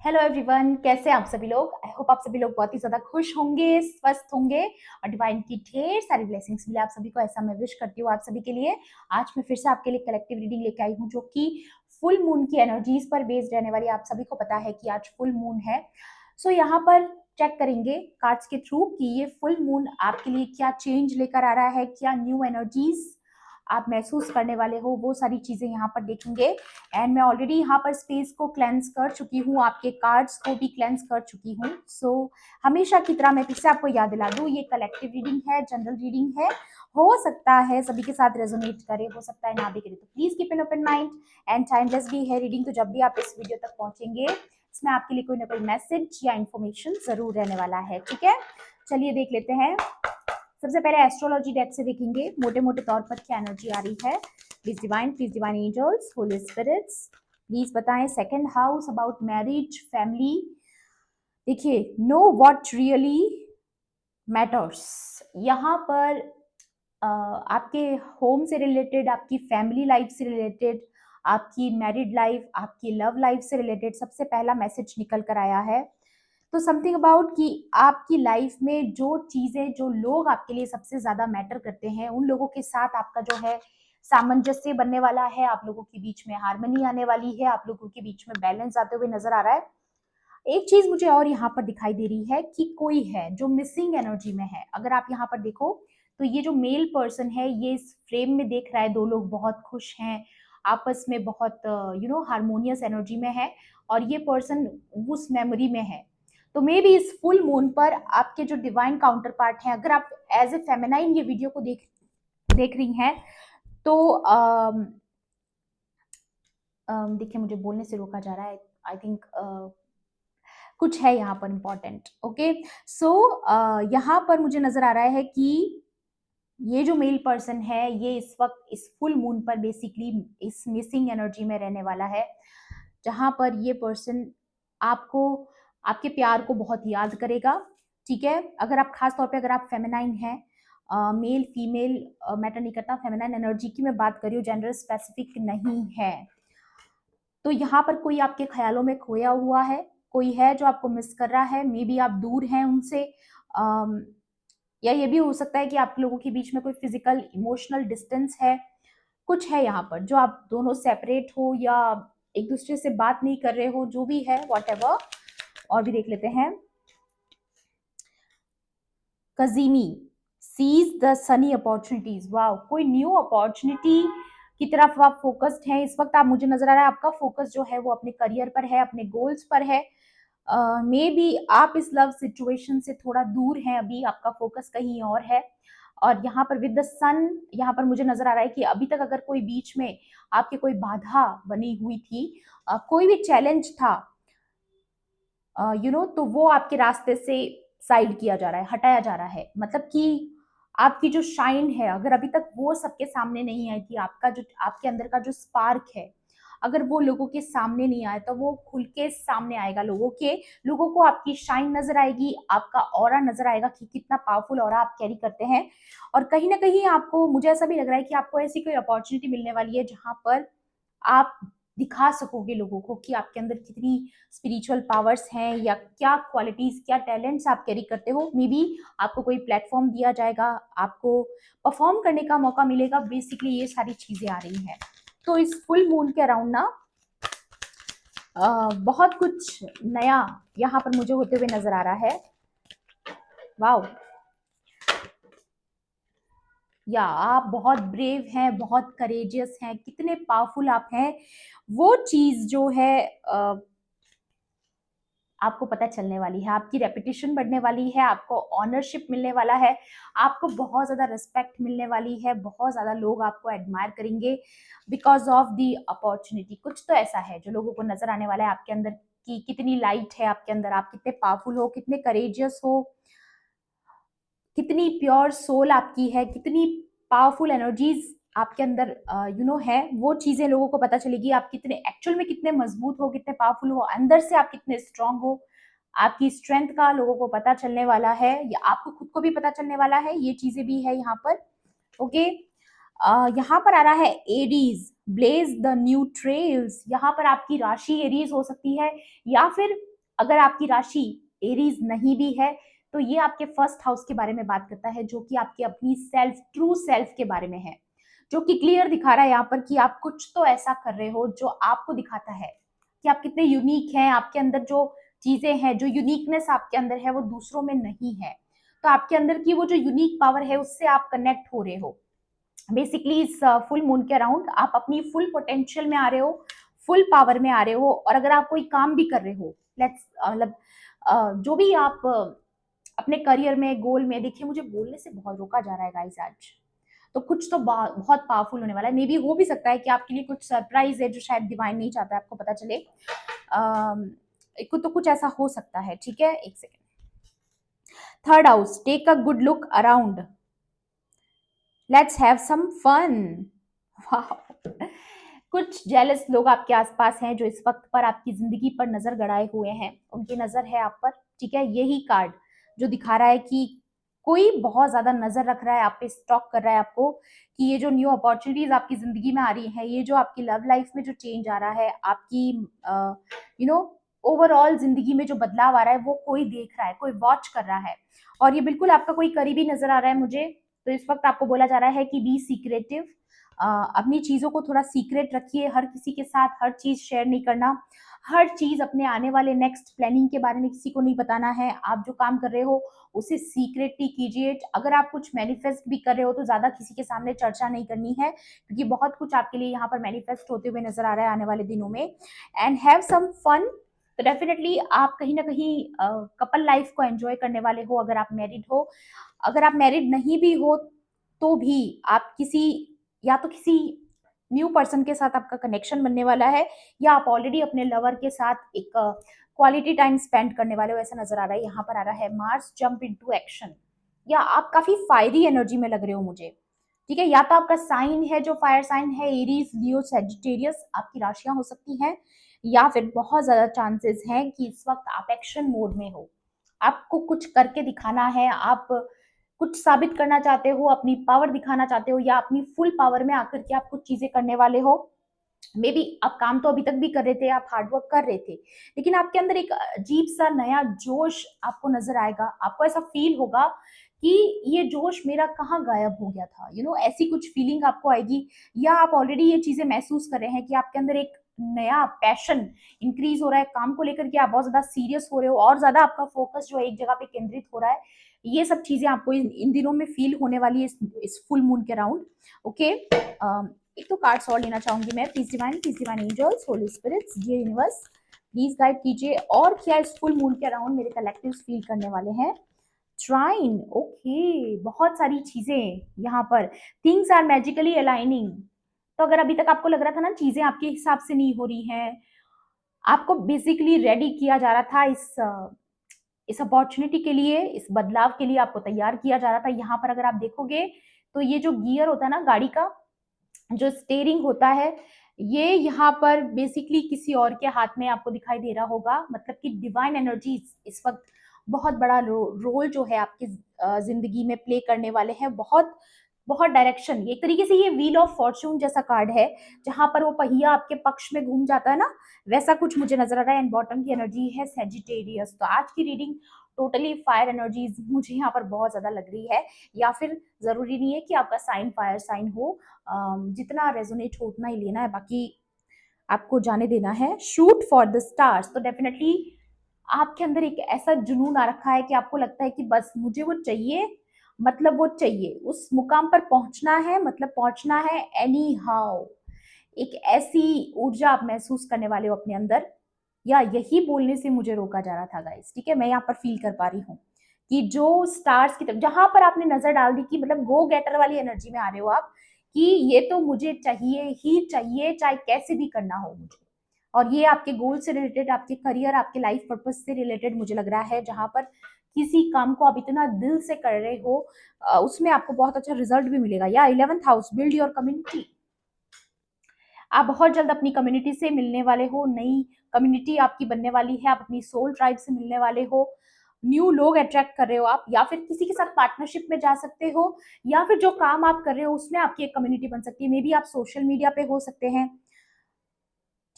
Hello everyone, कैसे हैं आप सभी लोग। आई होप आप सभी लोग बहुत ही ज्यादा खुश होंगे, स्वस्थ होंगे और डिवाइन की ढेर सारी ब्लेसिंग्स मिले आप सभी को, ऐसा मैं विश करती हूँ आप सभी के लिए। आज मैं फिर से आपके लिए कलेक्टिव रीडिंग लेके आई हूँ जो कि फुल मून की एनर्जीज पर बेस्ड रहने वाली है। आप सभी को पता है कि आज फुल मून है। सो यहाँ पर चेक करेंगे कार्ड्स के थ्रू कि ये फुल मून आपके लिए क्या चेंज लेकर आ रहा है, क्या न्यू एनर्जीज आप महसूस करने वाले हो, वो सारी चीजें यहाँ पर देखेंगे। एंड मैं ऑलरेडी यहाँ पर स्पेस को क्लेंस कर चुकी हूँ, आपके कार्ड्स को भी क्लेंस कर चुकी हूँ। सो हमेशा की तरह मैं फिर से आपको याद दिला दूँ, ये कलेक्टिव रीडिंग है, जनरल रीडिंग है। हो सकता है सभी के साथ रेजोनेट करे, हो सकता है ना भी करे, तो please keep an open mind and timeless भी है रीडिंग। तो जब भी आप इस वीडियो तक पहुंचेंगे, इसमें आपके लिए कोई ना कोई मैसेज या इन्फॉर्मेशन जरूर रहने वाला है। ठीक है, चलिए देख लेते हैं। सबसे पहले एस्ट्रोलॉजी डेक से देखेंगे मोटे मोटे तौर पर क्या एनर्जी आ रही है। Please divine angels, holy spirits, please बताएं second house about marriage, family. देखिए, नो व्हाट रियली मैटर्स। यहाँ पर आपके होम से रिलेटेड, आपकी फैमिली लाइफ से रिलेटेड, आपकी मैरिड लाइफ, आपकी लव लाइफ से रिलेटेड सबसे पहला मैसेज निकल कर आया है। तो समथिंग अबाउट कि आपकी लाइफ में जो चीजें, जो लोग आपके लिए सबसे ज्यादा मैटर करते हैं, उन लोगों के साथ आपका जो है सामंजस्य बनने वाला है। आप लोगों के बीच में हार्मनी आने वाली है, आप लोगों के बीच में बैलेंस आते हुए नजर आ रहा है। एक चीज मुझे और यहाँ पर दिखाई दे रही है कि कोई है जो मिसिंग एनर्जी में है। अगर आप यहाँ पर देखो तो ये जो मेल पर्सन है, ये इस फ्रेम में देख रहा है, दो लोग बहुत खुश हैं, आपस में बहुत हारमोनियस एनर्जी में है, और ये पर्सन उस मेमोरी में है। तो मे बी इस फुल मून पर आपके जो डिवाइन काउंटर पार्ट है, अगर आप एज ए फेमिनाइन ये वीडियो को देख देख रही हैं, तो देखिए, मुझे बोलने से रोका जा रहा है। आई थिंक कुछ है यहाँ पर इम्पोर्टेंट। ओके, सो यहाँ पर मुझे नजर आ रहा है कि ये जो मेल पर्सन है, ये इस वक्त इस फुल मून पर बेसिकली इस मिसिंग एनर्जी में रहने वाला है, जहां पर ये पर्सन आपको, आपके प्यार को बहुत याद करेगा। ठीक है, अगर आप खास तौर पे अगर आप फेमिनाइन हैं, मेल फीमेल मैटर नहीं करता, फेमिनाइन एनर्जी की मैं बात कर रही हूँ, जेंडर स्पेसिफिक नहीं है। तो यहाँ पर कोई आपके ख्यालों में खोया हुआ है, कोई है जो आपको मिस कर रहा है, मे बी आप दूर हैं उनसे, या ये भी हो सकता है कि आप लोगों के बीच में कोई फिजिकल इमोशनल डिस्टेंस है। कुछ है यहाँ पर जो आप दोनों सेपरेट हो या एक दूसरे से बात नहीं कर रहे हो, जो भी है व्हाटएवर। और भी देख लेते हैं। कजीमी seize the sunny opportunities. Wow, कोई न्यू अपॉर्चुनिटी की तरफ आप फोकस्ड हैं इस वक्त। आप, मुझे नजर आ रहा है आपका फोकस जो है वो अपने करियर पर है, अपने गोल्स पर है। मे बी आप इस लव सिचुएशन से थोड़ा दूर हैं, अभी आपका फोकस कहीं और है। और यहाँ पर विद द सन, यहाँ पर मुझे नजर आ रहा है कि अभी तक अगर कोई बीच में आपके कोई बाधा बनी हुई थी, कोई भी चैलेंज था, तो वो आपके रास्ते से साइड किया जा रहा है, हटाया जा रहा है। मतलब कि आपकी जो शाइन है, अगर अभी तक वो सबके सामने नहीं आई थी, आपका जो, आपके अंदर का जो स्पार्क है, अगर वो लोगों के सामने नहीं आया, तो वो खुल के सामने आएगा। लोगों को आपकी शाइन नजर आएगी, आपका ऑरा नजर आएगा कि कितना पावरफुल ऑरा आप कैरी करते हैं। और कहीं ना कहीं आपको, मुझे ऐसा भी लग रहा है कि आपको ऐसी कोई अपॉर्चुनिटी मिलने वाली है जहां पर आप दिखा सकोगे लोगों को कि आपके अंदर कितनी स्पिरिचुअल पावर्स हैं, या क्या क्वालिटीज, क्या टैलेंट्स आप कैरी करते हो। मे बी आपको कोई प्लेटफॉर्म दिया जाएगा, आपको परफॉर्म करने का मौका मिलेगा। बेसिकली ये सारी चीजें आ रही हैं। तो इस फुल मून के अराउंड ना बहुत कुछ नया यहाँ पर मुझे होते हुए नजर आ रहा है। वाओ, या आप बहुत ब्रेव हैं, बहुत करेजियस हैं, कितने पावरफुल आप हैं, वो चीज जो है आपको पता चलने वाली है। आपकी रेपुटेशन बढ़ने वाली है, आपको ऑनरशिप मिलने वाला है, आपको बहुत ज्यादा रिस्पेक्ट मिलने वाली है, बहुत ज्यादा लोग आपको एडमायर करेंगे बिकॉज ऑफ दी अपॉर्चुनिटी। कुछ तो ऐसा है जो लोगों को नजर आने वाला है आपके अंदर, कि कितनी लाइट है आपके अंदर, आप कितने पावरफुल हो, कितने करेजियस हो, कितनी प्योर सोल आपकी है, कितनी पावरफुल एनर्जीज आपके अंदर है। वो चीजें लोगों को पता चलेगी, आप कितने एक्चुअल में कितने मजबूत हो, कितने पावरफुल हो, अंदर से आप कितने स्ट्रांग हो। आपकी स्ट्रेंथ का लोगों को पता चलने वाला है, या आपको खुद को भी पता चलने वाला है। ये चीजें भी है यहाँ पर। ओके, यहाँ पर आ रहा है Aries, blaze the new trails. यहाँ पर आपकी राशि एरीज हो सकती है, या फिर अगर आपकी राशि एरीज नहीं भी है तो ये आपके फर्स्ट हाउस के बारे में बात करता है, जो कि आपकी अपनी सेल्फ, ट्रू सेल्फ के बारे में है, जो कि क्लियर दिखा रहा है यहाँ पर कि आप कुछ तो ऐसा कर रहे हो जो आपको दिखाता है कि आप कितने यूनिक हैं। आपके अंदर जो चीजें हैं, जो यूनिकनेस आपके अंदर है, वो दूसरों में नहीं है। तो आपके अंदर की वो जो यूनिक पावर है उससे आप कनेक्ट हो रहे हो। बेसिकली इस फुल मून के अराउंड आप अपनी फुल पोटेंशियल में आ रहे हो, फुल पावर में आ रहे हो। और अगर आप कोई काम भी कर रहे हो, लेट्स मतलब जो भी आप अपने करियर में, गोल में, देखिए मुझे बोलने से बहुत रोका जा रहा है गाइस आज, तो कुछ तो बहुत पावरफुल होने वाला है। मे बी हो भी सकता है कि आपके लिए कुछ सरप्राइज है जो शायद डिवाइन नहीं चाहता है आपको पता चले। तो कुछ ऐसा हो सकता है, ठीक है। एक second. Third house, take a good look around, let's have some fun. कुछ जेलस लोग आपके आसपास हैं जो इस वक्त पर आपकी जिंदगी पर नजर गड़ाए हुए हैं, उनकी नजर है आप पर, ठीक है। यही कार्ड जो दिखा रहा है कि कोई बहुत ज्यादा नजर रख रहा है आप पे, स्टॉक कर रहा है आपको, कि ये जो न्यू अपॉर्चुनिटीज आपकी जिंदगी में आ रही हैं, ये जो आपकी लव लाइफ में जो चेंज आ रहा है, आपकी यू नो ओवरऑल जिंदगी में जो बदलाव आ रहा है, वो कोई देख रहा है, कोई वॉच कर रहा है। और ये बिल्कुल आपका कोई करीबी नजर आ रहा है मुझे। तो इस वक्त आपको बोला जा रहा है कि बी सीक्रेटिव, अपनी चीजों को थोड़ा सीक्रेट रखिए, हर किसी के साथ हर चीज शेयर नहीं करना, हर चीज अपने आने वाले नेक्स्ट प्लानिंग के बारे में किसी को नहीं बताना है। आप जो काम कर रहे हो उसे सीक्रेटली कीजिए। अगर आप कुछ मैनिफेस्ट भी कर रहे हो तो ज्यादा किसी के सामने चर्चा नहीं करनी है, क्योंकि बहुत कुछ आपके लिए यहाँ पर मैनिफेस्ट होते हुए नजर आ रहा है आने वाले दिनों में। And have some fun. तो डेफिनेटली आप कहीं ना कहीं कपल लाइफ को एंजॉय करने वाले हो, अगर आप मैरिड हो। अगर आप मैरिड नहीं भी हो तो भी आप किसी, या तो किसी न्यू पर्सन के साथ आपका कनेक्शन बनने वाला है, या आप ऑलरेडी अपने लवर के साथ एक क्वालिटी टाइम स्पेंड करने वाले हो, ऐसा नजर आ रहा है। यहाँ पर आ रहा है मार्स जंप इनटू एक्शन, या आप काफी फायरी एनर्जी में लग रहे हो मुझे, ठीक है। या तो आपका साइन है जो फायर साइन है, एरीज, लियो, सेजिटेरियस आपकी राशियां हो सकती हैं, या फिर बहुत ज्यादा चांसेस हैं कि इस वक्त आप एक्शन मोड में हो, आपको कुछ करके दिखाना है, आप कुछ साबित करना चाहते हो, अपनी पावर दिखाना चाहते हो, या अपनी फुल पावर में आकर के आप कुछ चीजें करने वाले हो। मे बी आप काम तो अभी तक भी कर रहे थे, आप हार्डवर्क कर रहे थे, लेकिन आपके अंदर एक अजीब सा नया जोश आपको नजर आएगा। आपको ऐसा फील होगा कि ये जोश मेरा कहाँ गायब हो गया था, ऐसी कुछ फीलिंग आपको आएगी। या आप ऑलरेडी ये चीजें महसूस कर रहे हैं कि आपके अंदर एक नया पैशन इंक्रीज हो रहा है, काम को लेकर के आप बहुत ज्यादा सीरियस हो रहे हो, और ज्यादा आपका फोकस जो है एक जगह पे केंद्रित हो रहा है। ये सब चीजें आपको इन दिनों में फील होने वाली है इस फुल मून के अराउंड, ओके। एक तो कार्ड्स और लेना चाहूंगी मैं। Please divine angels, holy spirits, dear universe, please guide कीजिए और क्या इस फुल मून के अराउंड मेरे कलेक्टिव्स फील करने वाले हैं। ट्राइन, ओके, बहुत सारी चीजें यहाँ पर, थिंग्स आर मैजिकली अलाइनिंग। तो अगर अभी तक आपको लग रहा था ना चीजें आपके हिसाब से नहीं हो रही हैं, आपको बेसिकली रेडी किया जा रहा था इस अपॉर्चुनिटी के लिए, इस बदलाव के लिए आपको तैयार किया जा रहा था। यहाँ पर अगर आप देखोगे तो ये जो गियर होता है ना गाड़ी का, जो स्टेयरिंग होता है, ये यहाँ पर बेसिकली किसी और के हाथ में आपको दिखाई दे रहा होगा। मतलब कि डिवाइन एनर्जी इस वक्त बहुत बड़ा रोल जो है आपकी जिंदगी में प्ले करने वाले हैं। बहुत बहुत डायरेक्शन, ये एक तरीके से ये व्हील ऑफ फॉर्च्यून जैसा कार्ड है, जहां पर वो पहिया आपके पक्ष में घूम जाता है ना, वैसा कुछ मुझे नजर आ रहा है। एंड बॉटम की एनर्जी है सेजिटेरियस। तो आज की रीडिंग टोटली फायर एनर्जीज मुझे यहाँ पर बहुत ज्यादा लग रही है, या फिर जरूरी नहीं है कि आपका साइन फायर साइन हो, जितना रेजोनेट हो उतना ही लेना है, बाकी आपको जाने देना है। शूट फॉर द स्टार्स, तो डेफिनेटली आपके अंदर एक ऐसा जुनून आ रखा है कि आपको लगता है कि बस मुझे वो चाहिए, मतलब वो चाहिए, उस मुकाम पर पहुंचना है, मतलब पहुंचना है एनी हाउ। एक ऐसी ऊर्जा आप महसूस करने वाले हो अपने अंदर, या यही बोलने से मुझे रोका जा रहा था गाइस, ठीक है। मैं यहाँ पर फील कर पा रही हूँ कि जो स्टार्स की तरफ जहां पर आपने नजर डाल दी, कि मतलब गो गेटर वाली एनर्जी में आ रहे हो आप, कि ये तो मुझे चाहिए ही चाहिए, चाहे कैसे भी करना हो मुझे। और ये आपके गोल से रिलेटेड, आपके करियर, आपके लाइफ पर्पज से रिलेटेड मुझे लग रहा है, जहां पर किसी काम को आप इतना दिल से कर रहे हो, उसमें आपको बहुत अच्छा रिजल्ट भी मिलेगा। या 11th house, build your community, आप बहुत जल्द अपनी कम्युनिटी से मिलने वाले हो, नई कम्युनिटी आपकी बनने वाली है, आप अपनी सोल ट्राइब से मिलने वाले हो, न्यू लोग अट्रैक्ट कर रहे हो आप, या फिर किसी के साथ पार्टनरशिप में जा सकते हो, या फिर जो काम आप कर रहे हो उसमें आपकी एक कम्युनिटी बन सकती है। मे बी आप सोशल मीडिया पे हो सकते हैं,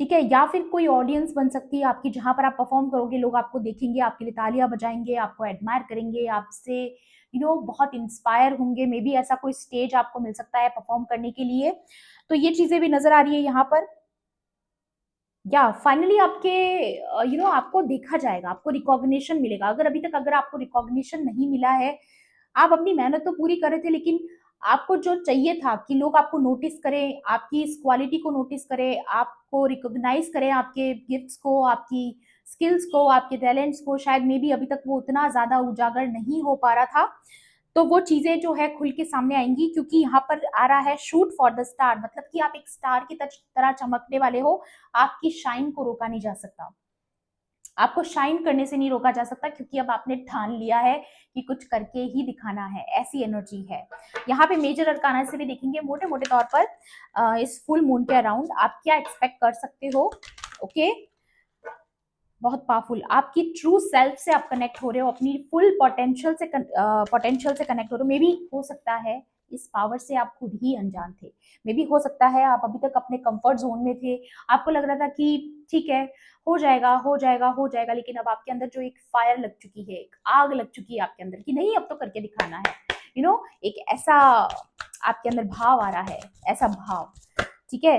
ठीक है, या फिर कोई ऑडियंस बन सकती है आपकी, जहां पर आप परफॉर्म करोगे, लोग आपको देखेंगे, आपके लिए तालियां बजाएंगे, आपको एडमायर करेंगे, आपसे बहुत इंस्पायर होंगे। मे बी ऐसा कोई स्टेज आपको मिल सकता है परफॉर्म करने के लिए। तो ये चीजें भी नजर आ रही है यहाँ पर। या फाइनली आपके आपको देखा जाएगा, आपको रिकॉग्निशन मिलेगा। अगर आपको रिकॉग्निशन नहीं मिला है, आप अपनी मेहनत तो पूरी कर रहे थे, लेकिन आपको जो चाहिए था कि लोग आपको नोटिस करें, आपकी इस क्वालिटी को नोटिस करें, आपको रिकॉग्नाइज करें, आपके गिफ्ट्स को, आपकी स्किल्स को, आपके टैलेंट्स को, शायद मे बी अभी तक वो उतना ज्यादा उजागर नहीं हो पा रहा था। तो वो चीजें जो है खुल के सामने आएंगी, क्योंकि यहाँ पर आ रहा है शूट फॉर द स्टार, मतलब कि आप एक स्टार की तरह चमकने वाले हो। आपकी शाइन को रोका नहीं जा सकता, आपको शाइन करने से नहीं रोका जा सकता, क्योंकि अब आपने ठान लिया है कि कुछ करके ही दिखाना है। ऐसी एनर्जी है यहाँ पे। मेजर अरकाना से भी देखेंगे मोटे मोटे तौर पर इस फुल मून के अराउंड आप क्या एक्सपेक्ट कर सकते हो। ओके, बहुत पावरफुल, आपकी ट्रू सेल्फ से आप कनेक्ट हो रहे हो, अपनी फुल पोटेंशियल से कनेक्ट हो रहे हो। मे बी हो सकता है इस पावर से आप खुद ही अनजान थे। मे बी हो सकता है आप अभी तक अपने कंफर्ट जोन में थे, आपको लग रहा था कि ठीक है, हो जाएगा हो जाएगा हो जाएगा, लेकिन अब आपके अंदर जो एक फायर लग चुकी है, एक आग लग चुकी है आपके अंदर कि नहीं, अब तो करके दिखाना है। एक ऐसा आपके अंदर भाव आ रहा है, ऐसा भाव। ठीक है,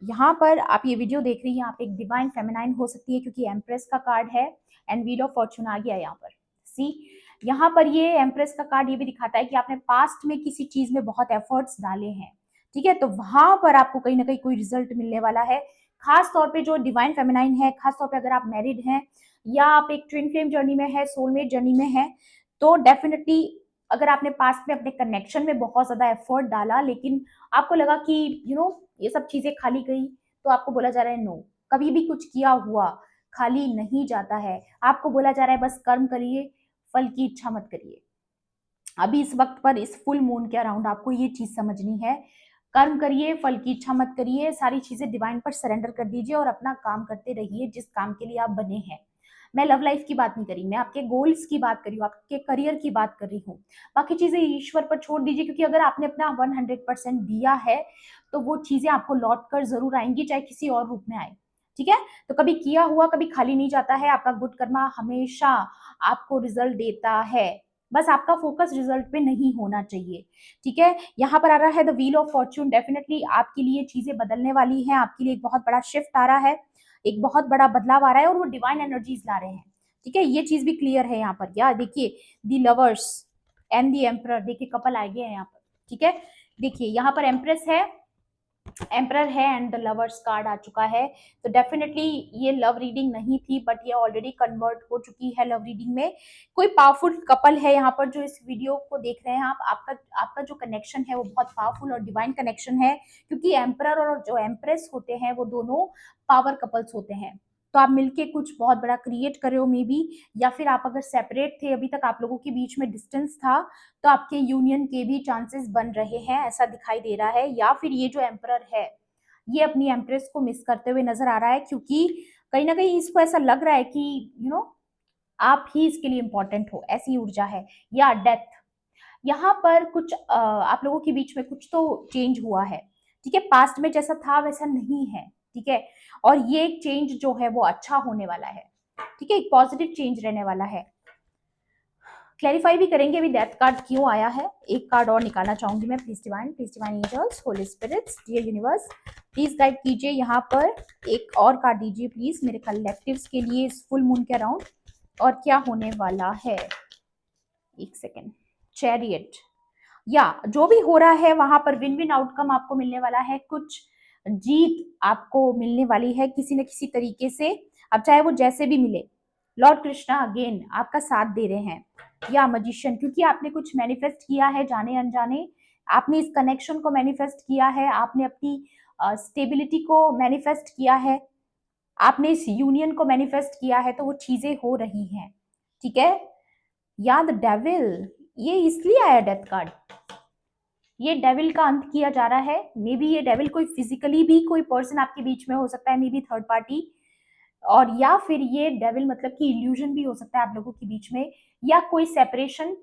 यहाँ पर आप ये वीडियो देख रही हैं, आप एक डिवाइन फेमिनाइन हो सकती है, क्योंकि एम्प्रेस का कार्ड है एंड व्हील ऑफ फॉर्चून आ गया यहाँ पर। सी, यहाँ पर ये एम्प्रेस का कार्ड ये भी दिखाता है कि आपने पास्ट में किसी चीज में बहुत एफर्ट्स डाले हैं। ठीक है, तो वहां पर आपको कहीं ना कहीं कोई रिजल्ट मिलने वाला है। खास तौर पे जो डिवाइन फेमिनाइन है, खास तौर पे अगर आप मैरिड हैं या आप एक ट्विन फ्लेम जर्नी में है, सोलमेट जर्नी में है, तो डेफिनेटली अगर आपने पास्ट में अपने कनेक्शन में बहुत ज्यादा एफर्ट डाला, लेकिन आपको लगा कि ये सब चीजें खाली गई, तो आपको बोला जा रहा है नो, कभी भी कुछ किया हुआ खाली नहीं जाता है। आपको बोला जा रहा है बस कर्म करिए, फल की इच्छा मत करिए। अभी इस वक्त पर इस फुल मून के अराउंड आपको ये चीज समझनी है, कर्म करिए, फल की इच्छा मत करिए, सारी चीजें डिवाइन पर सरेंडर कर दीजिए और अपना काम करते रहिए जिस काम के लिए आप बने हैं। मैं लव लाइफ की बात नहीं करी, मैं आपके गोल्स की बात कर रही हूँ, आपके करियर की बात कर रही हूँ। बाकी चीजें ईश्वर पर छोड़ दीजिए, क्योंकि अगर आपने अपना 100% दिया है, तो वो चीजें आपको लौट कर जरूर आएंगी, चाहे किसी और रूप में आए। ठीक है, तो कभी किया हुआ कभी खाली नहीं जाता है, आपका गुड कर्मा हमेशा आपको रिजल्ट देता है। बस आपका फोकस रिजल्ट पे नहीं होना चाहिए। ठीक है, यहाँ पर आ रहा है the wheel of Fortune. Definitely आपके लिए चीजें बदलने वाली हैं, आपके लिए एक बहुत बड़ा शिफ्ट आ रहा है, एक बहुत बड़ा बदलाव आ रहा है, और वो डिवाइन एनर्जीज ला रहे हैं। ठीक है, ये चीज भी क्लियर है यहाँ पर। या देखिए, the lovers and the emperor, देखिए कपल आ गए हैं यहाँ पर। ठीक है, देखिए यहाँ पर एम्प्रेस है, एम्परर है एंड द लवर्स कार्ड आ चुका है। तो डेफिनेटली ये लव रीडिंग नहीं थी, बट ये ऑलरेडी कन्वर्ट हो चुकी है लव रीडिंग में। कोई पावरफुल कपल है यहाँ पर जो इस वीडियो को देख रहे हैं आप, आपका जो कनेक्शन है वो बहुत पावरफुल और डिवाइन कनेक्शन है, क्योंकि एम्परर और जो एम्प्रेस होते हैं वो दोनों पावर कपल्स होते हैं। तो आप मिलके कुछ बहुत बड़ा क्रिएट कर रहे हो मे बी, या फिर आप अगर सेपरेट थे, अभी तक आप लोगों के बीच में डिस्टेंस था, तो आपके यूनियन के भी चांसेस बन रहे हैं, ऐसा दिखाई दे रहा है। या फिर ये जो एम्परर है, ये अपनी एम्प्रेस को मिस करते हुए नजर आ रहा है, क्योंकि कहीं ना कहीं इसको ऐसा लग रहा है कि आप ही इसके लिए इंपॉर्टेंट हो, ऐसी ऊर्जा है। या डेथ, यहाँ पर कुछ आप लोगों के बीच में कुछ तो चेंज हुआ है। ठीक है, पास्ट में जैसा था वैसा नहीं है। ठीक है, और ये एक चेंज जो है वो अच्छा होने वाला है। ठीक है, एक पॉजिटिव चेंज रहने वाला है। क्लैरिफाई भी करेंगे अभी डेथ कार्ड क्यों आया है। एक कार्ड और निकालना चाहूंगी मैं, please divine angels, holy spirits, dear universe, please guide कीजिए। यहाँ पर एक और कार्ड दीजिए प्लीज मेरे कलेक्टिव्स के लिए इस फुल मून के अराउंड, और क्या होने वाला है। एक सेकेंड, चैरियट, या जो भी हो रहा है वहां पर विन विन आउटकम आपको मिलने वाला है, कुछ जीत आपको मिलने वाली है किसी न किसी तरीके से, अब चाहे वो जैसे भी मिले। लॉर्ड कृष्णा अगेन आपका साथ दे रहे हैं। या मजिशियन, क्योंकि आपने कुछ मैनिफेस्ट किया है जाने अनजाने, आपने इस कनेक्शन को मैनिफेस्ट किया है, आपने अपनी स्टेबिलिटी को मैनिफेस्ट किया है, आपने इस यूनियन को मैनिफेस्ट किया है, तो वो चीजें हो रही हैं। ठीक है, या द डेविल, ये इसलिए आया डेथ कार्ड, ये डेविल का अंत किया जा रहा है। मे बी ये डेविल कोई फिजिकली भी कोई पर्सन आपके बीच में हो सकता है, मे बी थर्ड पार्टी, और या फिर ये डेविल मतलब कि इल्यूजन भी हो सकता है आप लोगों के बीच में, या कोई सेपरेशन,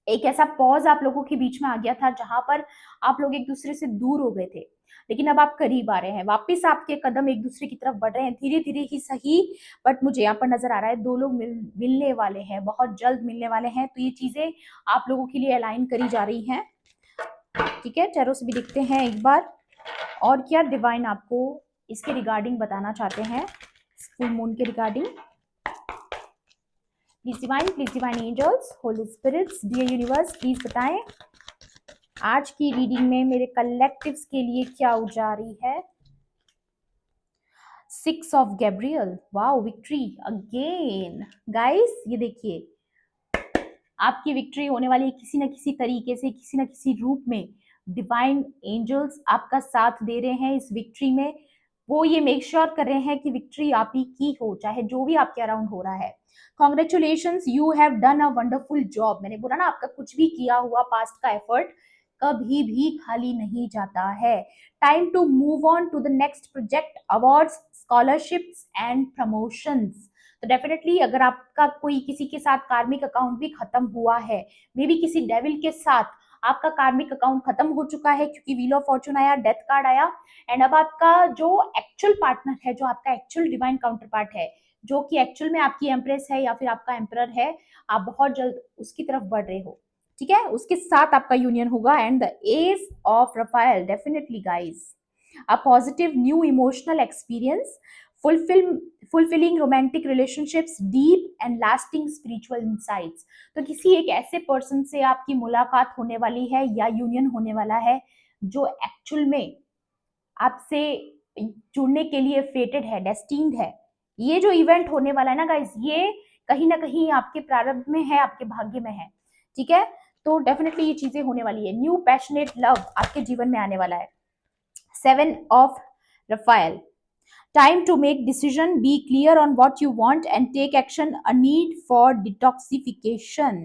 एक ऐसा पॉज आप लोगों के बीच में आ गया था जहां पर आप लोग एक दूसरे से दूर हो गए थे। लेकिन अब आप करीब आ रहे हैं, वापस आपके कदम एक दूसरे की तरफ बढ़ रहे हैं, धीरे धीरे ही सही, बट मुझे यहाँ पर नजर आ रहा है दो लोग मिलने वाले हैं, बहुत जल्द मिलने वाले हैं। तो ये चीजें आप लोगों के लिए अलाइन करी जा रही हैं। ठीक है, टैरो से भी देखते हैं एक बार और क्या डिवाइन आपको इसके रिगार्डिंग बताना चाहते हैं, फुल मून के regarding. Please divine angels, holy spirits, dear universe, please बताएं आज की रीडिंग में मेरे कलेक्टिव्स के लिए क्या उजारी है। 6 of Gabriel, wow, victory again guys. ये देखिए आपकी विक्ट्री होने वाली है किसी न किसी तरीके से, किसी न किसी रूप में। डिवाइन एंजल्स आपका साथ दे रहे हैं इस विक्ट्री में। वो ये मेक श्योर कर रहे हैं कि विक्ट्री आप ही की हो, चाहे जो भी आपके अराउंड हो रहा है। Congratulations, you have done a wonderful job. मैंने बोला ना, आपका कुछ भी किया हुआ पास्ट का एफर्ट कभी भी खाली नहीं जाता है। Time to move on to the next project, awards, scholarships and promotions. तो डेफिनेटली अगर आपका कोई किसी के साथ कार्मिक अकाउंट भी खत्म हुआ है, मे बी किसी डेविल के साथ आपका कार्मिक अकाउंट खत्म हो चुका है, क्योंकि व्हील ऑफ फॉर्चून आया, डेथ कार्ड आया, एंड अब आपका जो एक्चुअल पार्टनर है, जो आपका एक्चुअल डिवाइन काउंटर पार्ट है, जो कि एक्चुअल में आपकी एम्प्रेस है या फिर आपका एम्परर है, आप बहुत जल्द उसकी तरफ बढ़ रहे हो। ठीक है, उसके साथ आपका यूनियन होगा। And the age of Raphael, definitely guys a positive new emotional experience, fulfilling romantic relationships, deep and lasting spiritual insights। तो किसी एक ऐसे पर्सन से आपकी मुलाकात होने वाली है या यूनियन होने वाला है जो एक्चुअल में आपसे जुड़ने के लिए फेटेड है, डेस्टिन्ड है। ये जो इवेंट होने वाला है ना गाइज, ये कहीं ना कहीं आपके प्रारब्ध में है, आपके भाग्य में है। ठीक है, तो डेफिनेटली ये चीजें होने वाली है। न्यू पैशनेट लव आपके जीवन में आने वाला है। 7 of Raphael, time to make decision, be clear on what you want and take action, a need for detoxification।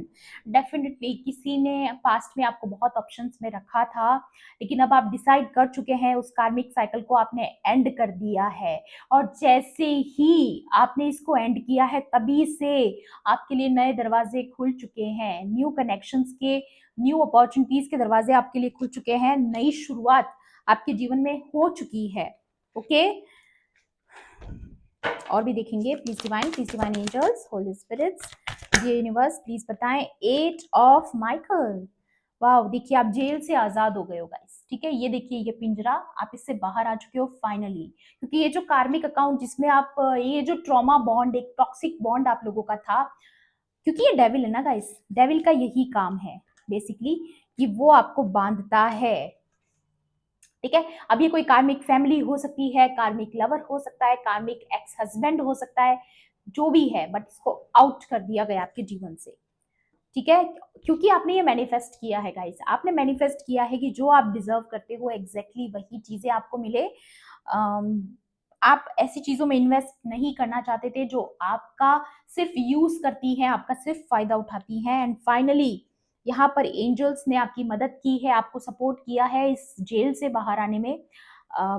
Definitely किसी ने पास्ट में आपको बहुत ऑप्शंस में रखा था, लेकिन अब आप डिसाइड कर चुके हैं, उस कार्मिक साइकिल को आपने एंड कर दिया है। और जैसे ही आपने इसको एंड किया है, तभी से आपके लिए नए दरवाजे खुल चुके हैं, न्यू कनेक्शंस के, न्यू अपॉर्चुनिटीज के दरवाजे आपके लिए खुल चुके हैं, नई शुरुआत आपके जीवन में हो चुकी है। ओके, और भी देखेंगे। Please divine angels, holy spirits, dear universe, please बताएं 8 ऑफ माइकल। वाह, देखिए आप जेल से आजाद हो गए हो गाइस। ठीक है, ये देखिए ये पिंजरा, आप इससे बाहर आ चुके हो फाइनली। क्योंकि ये जो कार्मिक अकाउंट जिसमें आप, ये जो ट्रॉमा बॉन्ड, एक टॉक्सिक बॉन्ड आप लोगों का था, क्योंकि ये डेविल है ना गाइस, डेविल का यही काम है बेसिकली कि वो आपको बांधता है। ठीक है, अब ये कोई कार्मिक फैमिली हो सकती है, कार्मिक लवर हो सकता है, कार्मिक एक्स हस्बैंड हो सकता है, जो भी है, बट इसको आउट कर दिया गया आपके जीवन से। ठीक है, क्योंकि आपने ये मैनिफेस्ट किया है गाइस, आपने मैनिफेस्ट किया है कि जो आप डिजर्व करते हो एग्जैक्टली वही चीजें आपको मिले। आप ऐसी चीजों में इन्वेस्ट नहीं करना चाहते थे जो आपका सिर्फ यूज करती हैं, आपका सिर्फ फायदा उठाती हैं। एंड फाइनली यहाँ पर एंजल्स ने आपकी मदद की है, आपको सपोर्ट किया है इस जेल से बाहर आने में।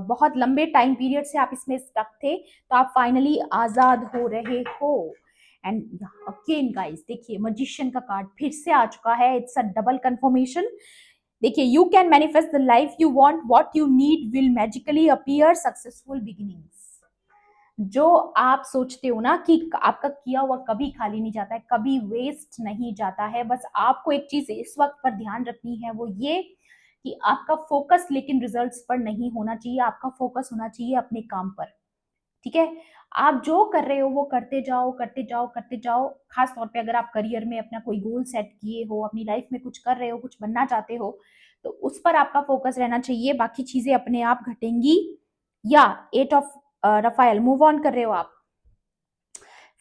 बहुत लंबे टाइम पीरियड से आप इसमें स्टक थे, तो आप फाइनली आजाद हो रहे हो। एंड अगेन गाइस देखिए, मजिशियन का कार्ड फिर से आ चुका है, इट्स अ डबल कंफर्मेशन। देखिए, you can manifest the life you want, what you need will magically appear, successful beginnings. जो आप सोचते हो ना कि आपका किया हुआ कभी खाली नहीं जाता है, कभी वेस्ट नहीं जाता है। बस आपको एक चीज इस वक्त पर ध्यान रखनी है, वो ये कि आपका फोकस लेकिन रिजल्ट्स पर नहीं होना चाहिए, आपका फोकस होना चाहिए अपने काम पर। ठीक है, आप जो कर रहे हो वो करते जाओ, करते जाओ, करते जाओ। खास तौर पे अगर आप करियर में अपना कोई गोल सेट किए हो, अपनी लाइफ में कुछ कर रहे हो, कुछ बनना चाहते हो, तो उस पर आपका फोकस रहना चाहिए, बाकी चीजें अपने आप घटेंगी। या 8 ऑफ रफायल, मूव ऑन कर रहे हो आप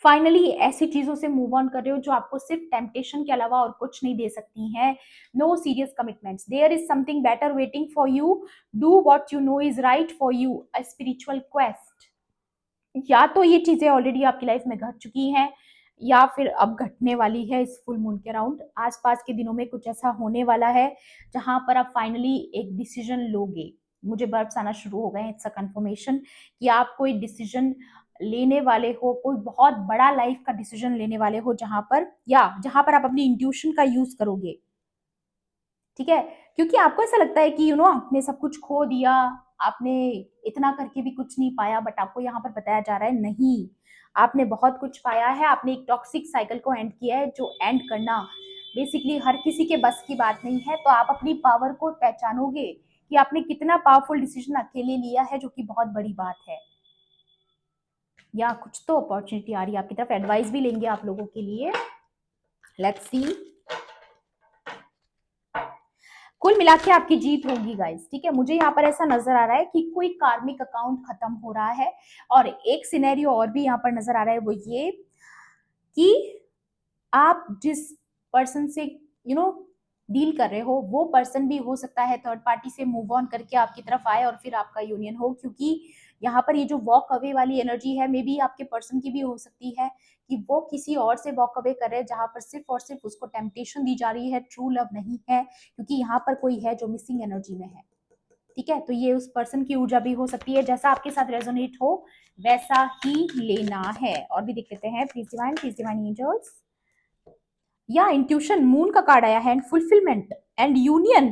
फाइनली, ऐसी चीजों से मूव ऑन कर रहे हो जो आपको सिर्फ टेम्पटेशन के अलावा और कुछ नहीं दे सकती हैं। No serious commitments, there is something better waiting for you, do what you know is right for you, a spiritual quest. या तो ये चीजें ऑलरेडी आपकी लाइफ में घट चुकी हैं, या फिर अब घटने वाली है इस फुल मून के अराउंड। आसपास के दिनों में कुछ ऐसा होने वाला है जहां पर आप फाइनली एक डिसीजन लोगे। मुझे बर्ब्स आना शुरू हो गए, इट्स अ कंफर्मेशन कि आप कोई डिसीजन लेने वाले हो, कोई बहुत बड़ा लाइफ का डिसीजन लेने वाले हो, जहां पर आप अपनी इंट्यूशन का यूज करोगे। ठीक है, क्योंकि आपको ऐसा लगता है कि आपने सब कुछ खो दिया, आपने इतना करके भी कुछ नहीं पाया, बट आपको यहाँ पर बताया जा रहा है नहीं, आपने बहुत कुछ पाया है। आपने एक टॉक्सिक साइकिल को एंड किया है, जो एंड करना बेसिकली हर किसी के बस की बात नहीं है। तो आप अपनी पावर को पहचानोगे कि आपने कितना पावरफुल डिसीजन अकेले लिया है, जो कि बहुत बड़ी बात है। या कुछ तो अपॉर्चुनिटी आ रही है आपकी तरफ, एडवाइस भी लेंगे आप लोगों के लिए। Let's see. कुल मिला के आपकी जीत होगी गाइस, ठीक है। मुझे यहाँ पर ऐसा नजर आ रहा है कि कोई कार्मिक अकाउंट खत्म हो रहा है, और एक सिनेरियो और भी यहाँ पर नजर आ रहा है, वो ये कि आप जिस पर्सन से डील कर रहे हो, वो पर्सन भी हो सकता है थर्ड पार्टी से मूव ऑन करके आपकी तरफ आए और फिर आपका यूनियन हो। क्योंकि यहाँ पर ये जो वॉक अवे वाली एनर्जी है, मे बी आपके पर्सन की भी हो सकती है कि वो किसी और से वॉक अवे कर रहे हैं, जहां पर सिर्फ और सिर्फ उसको टेम्पटेशन दी जा रही है, ट्रू लव नहीं है। क्योंकि यहाँ पर कोई है जो मिसिंग एनर्जी में है, ठीक है। तो ये उस पर्सन की ऊर्जा भी हो सकती है, जैसा आपके साथ रेजोनेट हो वैसा ही लेना है। और भी देख लेते हैं, प्लीज डिवाइन एंजल्स। या इंट्यूशन, मून का कार्ड आया है, and fulfilment and union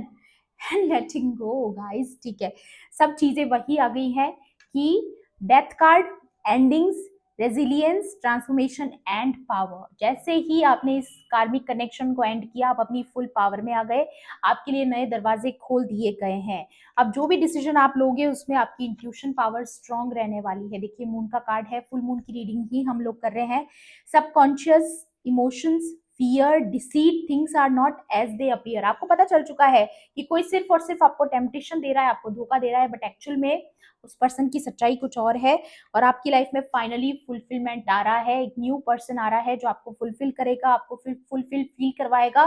and letting go guys, ठीक है। सब चीजें वही आ गई है कि death card, endings, resilience, transformation and power. जैसे ही आपने इस कार्मिक कनेक्शन को एंड किया, आप अपनी फुल पावर में आ गए, आपके लिए नए दरवाजे खोल दिए गए हैं। अब जो भी डिसीजन आप लोगे उसमें आपकी इंट्यूशन पावर स्ट्रांग रहने वाली है। देखिए मून का कार्ड है, फुल मून की रीडिंग ही हम लोग कर रहे हैं। Subconscious emotions, fear, deceit, things are not as they appear. आपको पता चल चुका है कि कोई सिर्फ और सिर्फ आपको टेम्पटेशन दे रहा है, आपको धोखा दे रहा है, बट एक्चुअल में उस पर्सन की सच्चाई कुछ और है। और आपकी लाइफ में फाइनली फुलफिलमेंट आ रहा है, एक न्यू पर्सन आ रहा है जो आपको फुलफिल करेगा, आपको फुलफिल फील करवाएगा।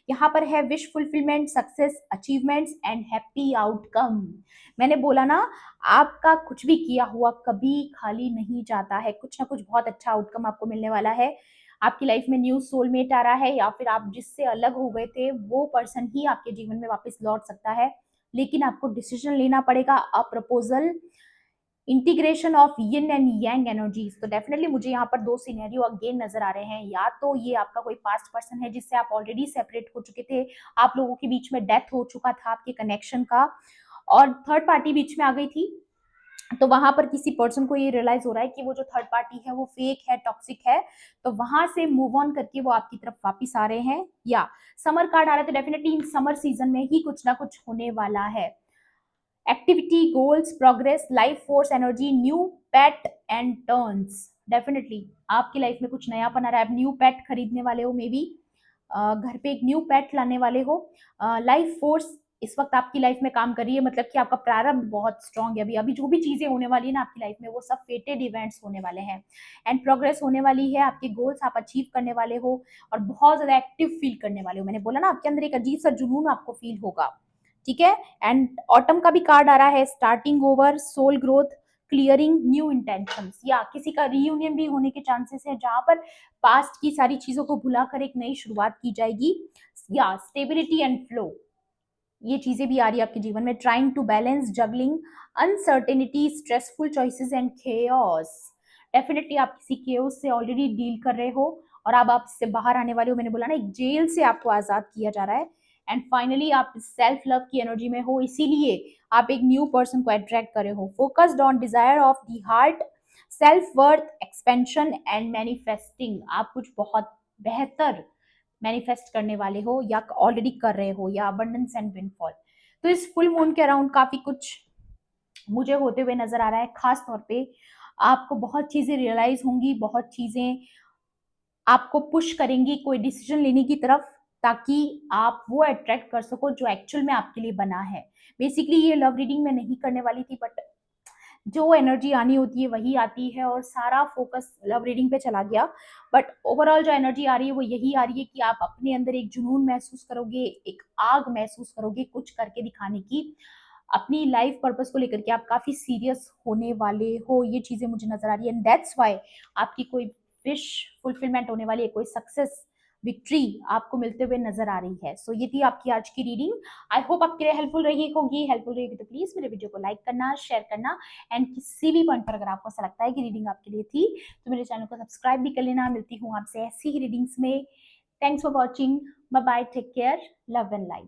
यहाँ पर है wish fulfilment, success, achievements and happy outcome. मैंने बोला ना, आपका कुछ भी किया हुआ कभी खाली नहीं जाता है, कुछ ना कुछ बहुत अच्छा आउटकम आपको मिलने वाला है। आपकी लाइफ में न्यू सोलमेट आ रहा है, या फिर आप जिससे अलग हो गए थे वो पर्सन ही आपके जीवन में वापस लौट सकता है। लेकिन आपको डिसीजन लेना पड़ेगा, a proposal, integration of yin and yang energies. तो डेफिनेटली मुझे यहाँ पर दो सिनेरियो अगेन नजर आ रहे हैं। या तो ये आपका कोई पास्ट पर्सन है जिससे आप ऑलरेडी सेपरेट हो चुके थे, आप लोगों के बीच में डेथ हो चुका था आपके कनेक्शन का, और थर्ड पार्टी बीच में आ गई थी। तो वहां पर किसी पर्सन को ये रियलाइज हो रहा है कि वो जो थर्ड पार्टी है वो फेक है, टॉक्सिक है। तो वहां से मूव ऑन करके वो आपकी तरफ वापिस आ रहे हैं। या समर कार्ड आ रहा है, तो डेफिनेटली इन समर सीजन में ही कुछ ना कुछ होने वाला है। Activity, goals, progress, life force, energy, new pet and turns. Definitely आपकी लाइफ में कुछ नयापन आ रहा है। आप न्यू पेट खरीदने वाले हो, मे बी घर पे एक न्यू पेट लाने वाले हो। लाइफ फोर्स इस वक्त आपकी लाइफ में काम कर रही है, मतलब कि आपका प्रारंभ बहुत स्ट्रांग है। अभी अभी जो भी चीजें होने वाली है ना आपकी लाइफ में, वो सब फेटेड इवेंट्स होने वाले हैं। एंड प्रोग्रेस होने वाली है, आपके गोल्स आप अचीव करने वाले हो, और बहुत ज्यादा एक्टिव फील करने वाले हो। मैंने बोला ना, आपके अंदर एक अजीब सा जुनून आपको फील होगा, ठीक है। एंड ऑटम का भी कार्ड आ रहा है, starting over, soul growth, clearing, new intentions. या किसी का रीयूनियन भी होने के चांसेस है, जहां पर पास्ट की सारी चीजों को भुलाकर एक नई शुरुआत की जाएगी। या स्टेबिलिटी एंड फ्लो, ये चीजें भी आ रही है आपके जीवन में। Trying to balance, juggling, uncertainty, stressful choices and chaos. Definitely आप किसी केओस से ऑलरेडी डील कर रहे हो, और अब आप इससे बाहर आने वाले हो। मैंने बोला ना, एक जेल से आपको आजाद किया जा रहा है। एंड फाइनली आप सेल्फ लव की एनर्जी में हो, इसीलिए आप एक न्यू पर्सन को अट्रैक्ट कर रहे हो। Focused on desire of the heart, self worth, expansion and manifesting. आप कुछ बहुत बेहतर मैनिफेस्ट करने वाले हो, या ऑलरेडी कर रहे हो, या अबंडेंस एंड विनफॉल। तो इस फुल मून के अराउंड काफी कुछ मुझे होते हुए नजर आ रहा है। खास तौर पे आपको बहुत चीजें रियलाइज होंगी, बहुत चीजें आपको पुश करेंगी कोई डिसीजन लेने की तरफ, ताकि आप वो अट्रैक्ट कर सको जो एक्चुअल में आपके लिए बना है। बेसिकली ये लव रीडिंग में नहीं करने वाली थी, बट जो एनर्जी आनी होती है वही आती है, और सारा फोकस लव रीडिंग पे चला गया। बट ओवरऑल जो एनर्जी आ रही है वो यही आ रही है कि आप अपने अंदर एक जुनून महसूस करोगे, एक आग महसूस करोगे कुछ करके दिखाने की। अपनी लाइफ पर्पस को लेकर के आप काफी सीरियस होने वाले हो, ये चीजें मुझे नजर आ रही है। एंड दैट्स वाई आपकी कोई विश फुलफिलमेंट होने वाली है, कोई सक्सेस, विक्ट्री आपको मिलते हुए नजर आ रही है। सो ये थी आपकी आज की रीडिंग। आई होप आपके लिए हेल्पफुल रही होगी। हेल्पफुल रहेगी तो प्लीज मेरे वीडियो को लाइक करना, शेयर करना, एंड किसी भी पॉइंट पर अगर आपको ऐसा लगता है कि रीडिंग आपके लिए थी, तो मेरे चैनल को सब्सक्राइब भी कर लेना। मिलती हूँ आपसे ऐसी ही रीडिंग्स में। Thanks for watching, bye bye, take care, love and light.